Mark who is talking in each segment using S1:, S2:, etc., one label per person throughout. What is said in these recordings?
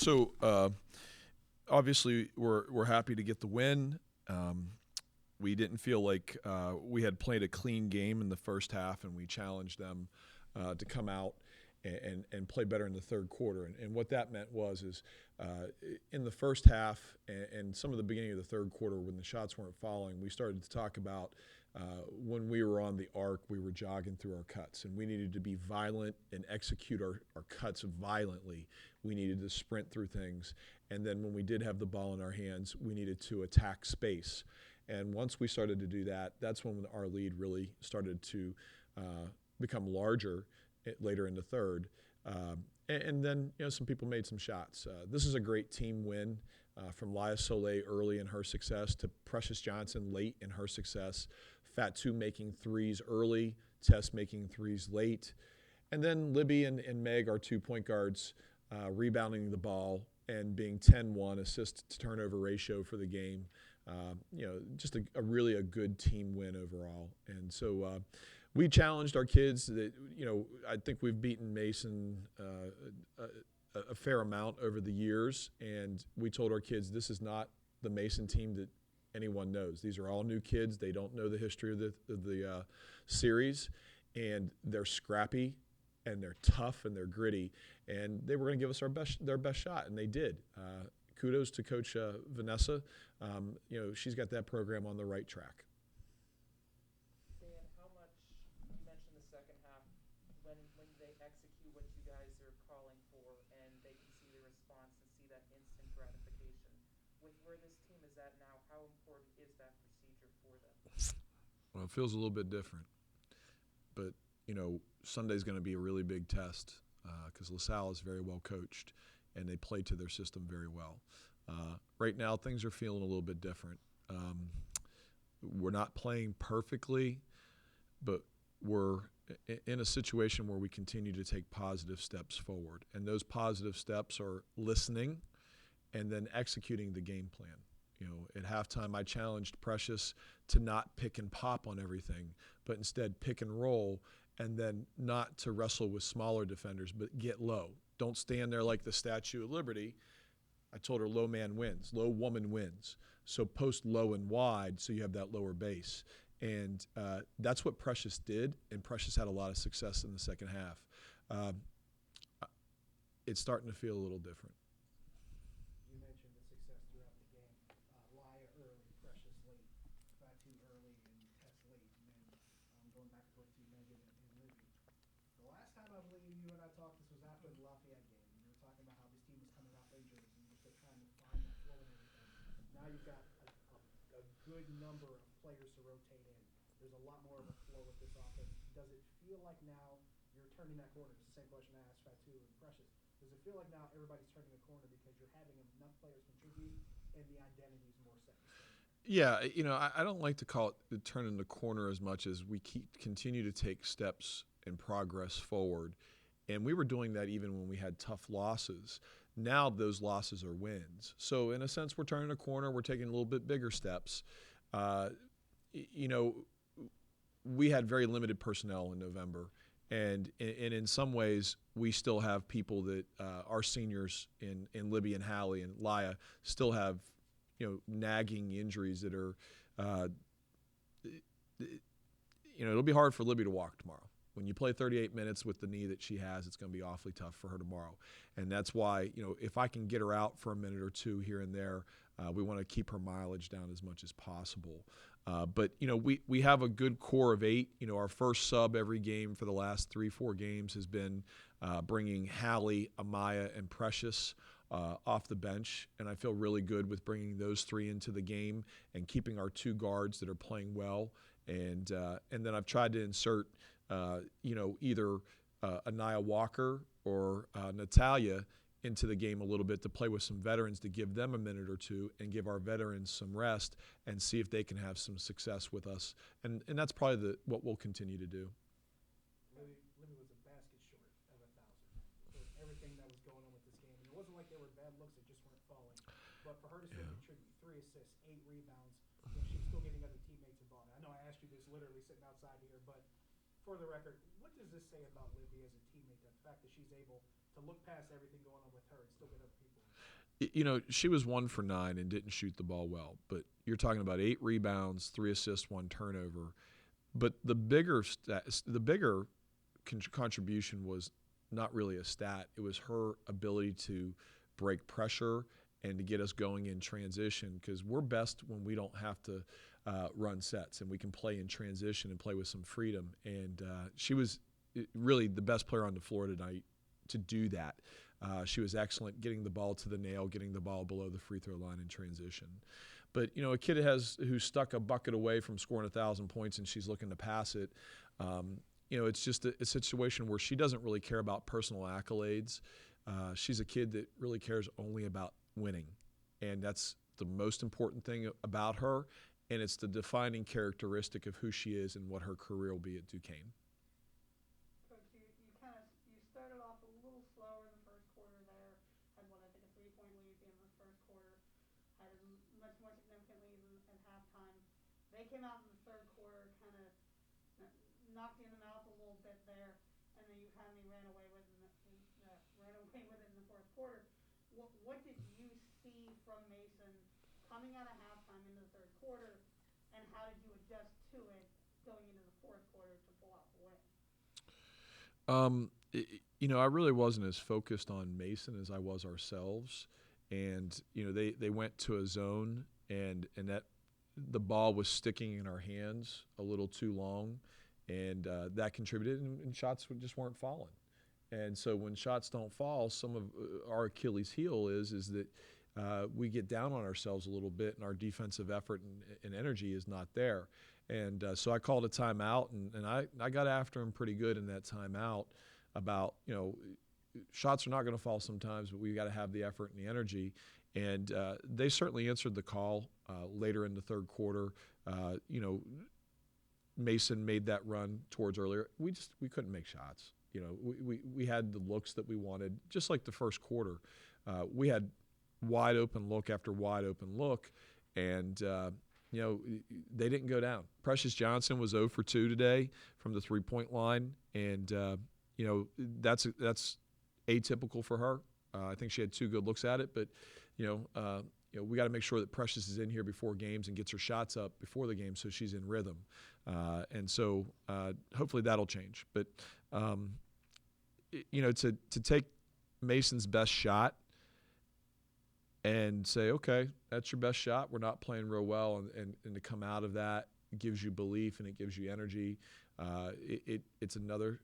S1: So obviously we're happy to get the win. We didn't feel like we had played a clean game in the first half, and we challenged them to come out and play better in the third quarter. And what that meant is in the first half and some of the beginning of the third quarter when the shots weren't falling, we started to talk about when we were on the arc, we were jogging through our cuts, and we needed to be violent and execute our cuts violently. We needed to sprint through things. And then when we did have the ball in our hands, we needed to attack space. And once we started to do that, that's when our lead really started to become larger later in the third. And then, some people made some shots. This is a great team win from Laya Soleil early in her success to Precious Johnson late in her success. Fatu making threes early, Tess making threes late. And then Libby and Meg, our 2 point guards, rebounding the ball and being 10-1 assist to turnover ratio for the game. Just a really good team win overall. And so we challenged our kids that, I think we've beaten Mason a fair amount over the years. And we told our kids this is not the Mason team that anyone knows. These are all new kids. They don't know the history of the series. And they're scrappy and they're tough and they're gritty. And they were going to give us their best shot, and they did. Kudos to Coach Vanessa. She's got that program on the right track.
S2: Dan, how much, you mentioned the second half, when they execute what you guys are calling for and they can see the response and see that instant gratification, with where this team is at now, how important is that procedure for them?
S1: Well, it feels a little bit different. But, Sunday's going to be a really big test because LaSalle is very well coached, and they play to their system very well. Right now, things are feeling a little bit different. We're not playing perfectly, but we're in a situation where we continue to take positive steps forward. And those positive steps are listening and then executing the game plan. At halftime, I challenged Precious to not pick and pop on everything, but instead pick and roll, and then not to wrestle with smaller defenders, but get low. Don't stand there like the Statue of Liberty. I told her low man wins, low woman wins. So post low and wide so you have that lower base. And that's what Precious did, and Precious had a lot of success in the second half. It's starting to feel a little different.
S3: You mentioned the success throughout the game. Laya early, Precious late, Fatu early, and Tess late, and then going back and forth to Megan and Libby. The last time I believe you and I talked, this was after the Lafayette game. You were talking about how this team was coming off injuries and you were still trying to find that flow and everything. Now you've got a good number of players to rotate in. There's a lot more of a flow with this offense. Does it feel like now you're turning that corner? It's the same question I asked Fatu and Precious. Does it feel like now everybody's turning the corner because you're having enough players contribute and the identity is more set in stone?
S1: Yeah, I don't like to call it turning the corner as much as we continue to take steps and progress forward. And we were doing that even when we had tough losses. Now those losses are wins. So in a sense, we're turning a corner. We're taking a little bit bigger steps. We had very limited personnel in November. And in some ways, we still have people that our seniors in Libby and Hallie and Laya still have, nagging injuries that are, it'll be hard for Libby to walk tomorrow. When you play 38 minutes with the knee that she has, it's going to be awfully tough for her tomorrow. And that's why, if I can get her out for a minute or two here and there, we want to keep her mileage down as much as possible. But we have a good core of 8. Our first sub every game for the last 3-4 games has been bringing Hallie, Amaya, and Precious off the bench. And I feel really good with bringing those 3 into the game and keeping our 2 guards that are playing well. And then I've tried to insert either Anaya Walker or Natalia into the game a little bit to play with some veterans to give them a minute or two and give our veterans some rest and see if they can have some success with us. And that's probably what we'll continue to do.
S3: Libby was a basket short of 1,000 for everything that was going on with this game. And it wasn't like there were bad looks that just weren't falling. But for her to still contribute 3 assists, 8 rebounds, she was still getting other teammates involved. I know I asked you this literally sitting outside here, but for the record, what does this say about Libby as a teammate, the fact that she's able to look past everything going on with her and still get other people?
S1: She was 1 for 9 and didn't shoot the ball well. But you're talking about 8 rebounds, 3 assists, 1 turnover. But the bigger contribution was not really a stat. It was her ability to break pressure and to get us going in transition, because we're best when we don't have to run sets and we can play in transition and play with some freedom. And she was really the best player on the floor tonight to do that. She was excellent getting the ball to the nail, getting the ball below the free throw line in transition. But, a kid who's stuck a bucket away from scoring 1,000 points and she's looking to pass it, it's just a situation where she doesn't really care about personal accolades. She's a kid that really cares only about winning. And that's the most important thing about her. And it's the defining characteristic of who she is and what her career will be at Duquesne.
S4: Coach, you started off a little slower in the first quarter there. Had I think a 3-point lead at the end of the first quarter. Had a much more significant lead at halftime. They came out in the third quarter, kind of knocked you in the mouth a little bit there, and then you kind of ran away with it in the fourth quarter. What did you see from Mason coming out of halftime into the third quarter, and how did you adjust to it going into the fourth quarter to pull out the win?
S1: I really wasn't as focused on Mason as I was ourselves. And, they went to a zone, and that the ball was sticking in our hands a little too long, and that contributed, and shots just weren't falling. And so when shots don't fall, some of our Achilles heel is that we get down on ourselves a little bit, and our defensive effort and energy is not there. And so I called a timeout, and I got after him pretty good in that timeout about, shots are not going to fall sometimes, but we've got to have the effort and the energy. And they certainly answered the call later in the third quarter. Mason made that run towards earlier. We couldn't make shots. We had the looks that we wanted, just like the first quarter. We had wide open look after wide open look, and they didn't go down. Precious Johnson was 0 for 2 today from the 3-point line, and that's atypical for her. I think she had 2 good looks at it, but we got to make sure that Precious is in here before games and gets her shots up before the game, so she's in rhythm. And so hopefully that'll change. But to take Mason's best shot and say, okay, that's your best shot. We're not playing real well, and to come out of that, it gives you belief and it gives you energy. It's another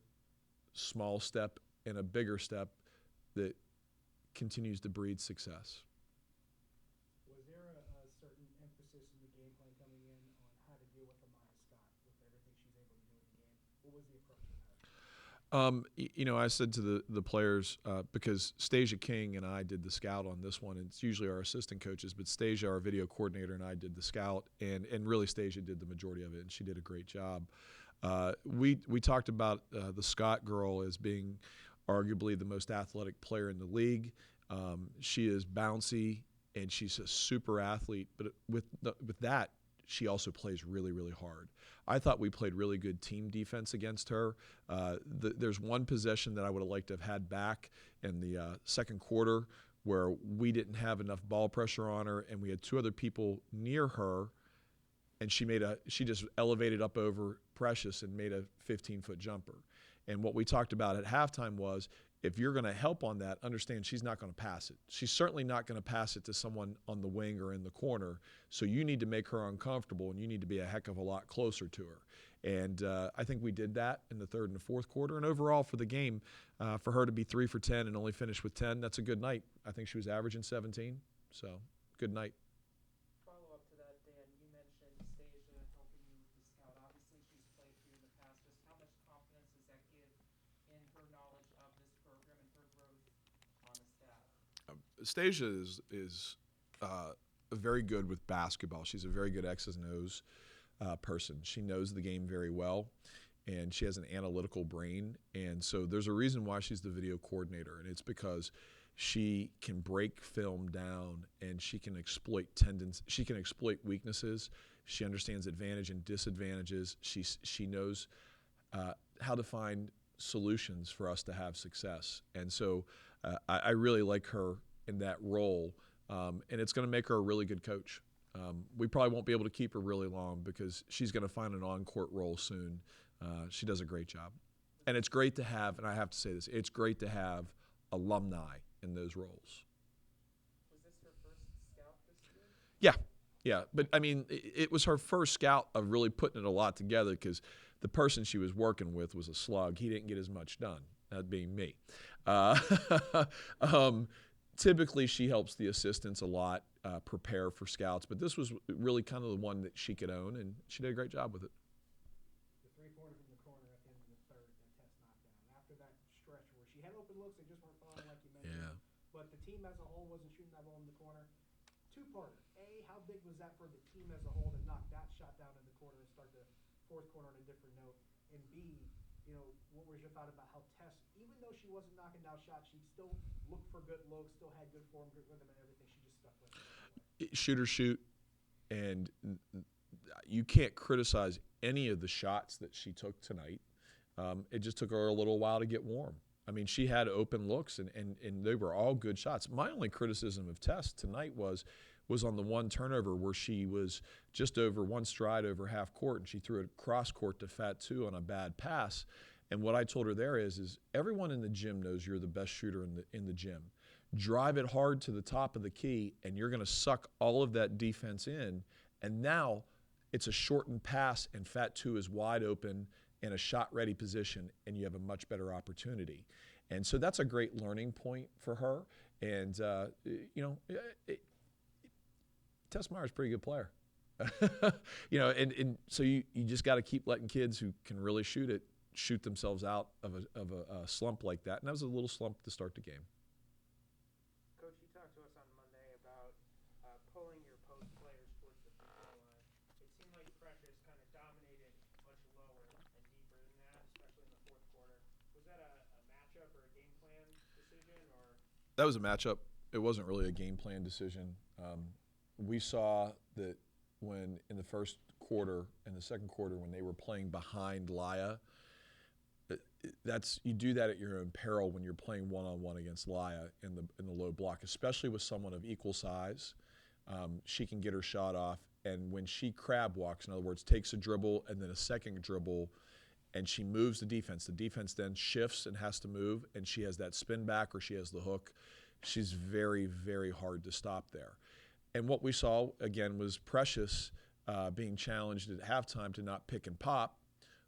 S1: small step and a bigger step that continues to breed success.
S3: Was there a certain emphasis in the game plan coming in on how to deal with Amaya Scott with everything she's able to do in the game? What was the approach with her?
S1: I said to the players, because Stasia King and I did the scout on this one, and it's usually our assistant coaches, but Stasia, our video coordinator, and I did the scout, and really Stasia did the majority of it, and she did a great job. We talked about the Scott girl as being arguably the most athletic player in the league. She is bouncy, and she's a super athlete, but with that, she also plays really, really hard. I thought we played really good team defense against her. There's one possession that I would have liked to have had back in the second quarter where we didn't have enough ball pressure on her, and we had 2 other people near her, and she just elevated up over Precious and made a 15-foot jumper. And what we talked about at halftime was, if you're going to help on that, understand she's not going to pass it. She's certainly not going to pass it to someone on the wing or in the corner. So you need to make her uncomfortable, and you need to be a heck of a lot closer to her. And I think we did that in the third and the fourth quarter. And overall for the game, for her to be 3 for 10 and only finish with 10, that's a good night. I think she was averaging 17. So good night.
S2: Follow up to that, Dan. You mentioned Stasia helping you with the scout. Obviously, she's played for you in the past. Just how much confidence does that give in her knowledge of this program and her growth on the staff?
S1: Stasia is very good with basketball. She's a very good X's and O's person. She knows the game very well, and she has an analytical brain. And so there's a reason why she's the video coordinator, and it's because she can break film down, and she can exploit she can exploit weaknesses. She understands advantage and disadvantages. She knows how to find solutions for us to have success. And so I really like her in that role, and it's going to make her a really good coach. We probably won't be able to keep her really long because she's going to find an on-court role soon. She does a great job. And it's great to have, and I have to say this, it's great to have alumni in those roles.
S2: Was this her first scout this year?
S1: Yeah, yeah. But, I mean, it was her first scout of really putting it a lot together because the person she was working with was a slug. He didn't get as much done, that being me. Typically, she helps the assistants a lot prepare for scouts, but this was really kind of the one that she could own, and she did a great job with it.
S3: The three-pointer from the corner at the end of the third that Tess knocked down. After that stretch where she had open looks, they just weren't falling like you mentioned.
S1: Yeah.
S3: But the team as a whole wasn't shooting that ball in the corner. Two-parter. A, how big was that for the team as a whole to knock that shot down in the corner and start the fourth quarter on a different note? And B, what was your thought about how Tess, even though she wasn't knocking down shots, she still looked for good looks, still had good form, good rhythm, and everything. She just stuck with it.
S1: Shoot or shoot, and you can't criticize any of the shots that she took tonight. It just took her a little while to get warm. I mean, she had open looks, and they were all good shots. My only criticism of Tess tonight was on the one turnover where she was just over one stride over half court, and she threw it cross court to Fat Two on a bad pass. And what I told her there is everyone in the gym knows you're the best shooter in the gym. Drive it hard to the top of the key, and you're going to suck all of that defense in. And now it's a shortened pass, and Fat Two is wide open in a shot-ready position, and you have a much better opportunity. And so that's a great learning point for her. And, Tess Meyer's a pretty good player. And so you just got to keep letting kids who can really shoot themselves out of a slump like that. And that was a little slump to start the game.
S2: Coach, you talked to us on Monday about pulling your post players towards the free throw line. It seemed like Precious kind of dominated much lower and deeper than that, especially in the fourth quarter. Was that a matchup or a game plan decision, or?
S1: That was a matchup. It wasn't really a game plan decision. We saw that when in the first quarter and the second quarter when they were playing behind Laya, you do that at your own peril when you're playing one-on-one against Laya in the low block, especially with someone of equal size. She can get her shot off, and when she crab walks, in other words, takes a dribble and then a second dribble, and she moves the defense then shifts and has to move, and she has that spin back or she has the hook. She's very, very hard to stop there. And what we saw, again, was Precious being challenged at halftime to not pick and pop,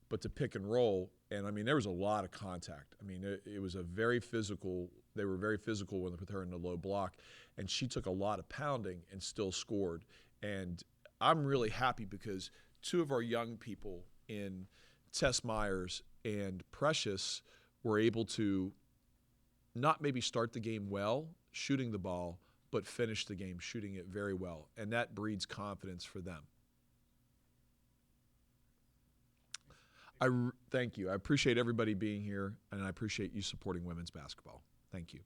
S1: but to pick and roll. And, I mean, there was a lot of contact. I mean, it was a very physical – they were very physical when they put her in the low block. And she took a lot of pounding and still scored. And I'm really happy because two of our young people in Tess Myers and Precious were able to not maybe start the game well, shooting the ball, but finish the game shooting it very well. And that breeds confidence for them. Thank you. I appreciate everybody being here, and I appreciate you supporting women's basketball. Thank you.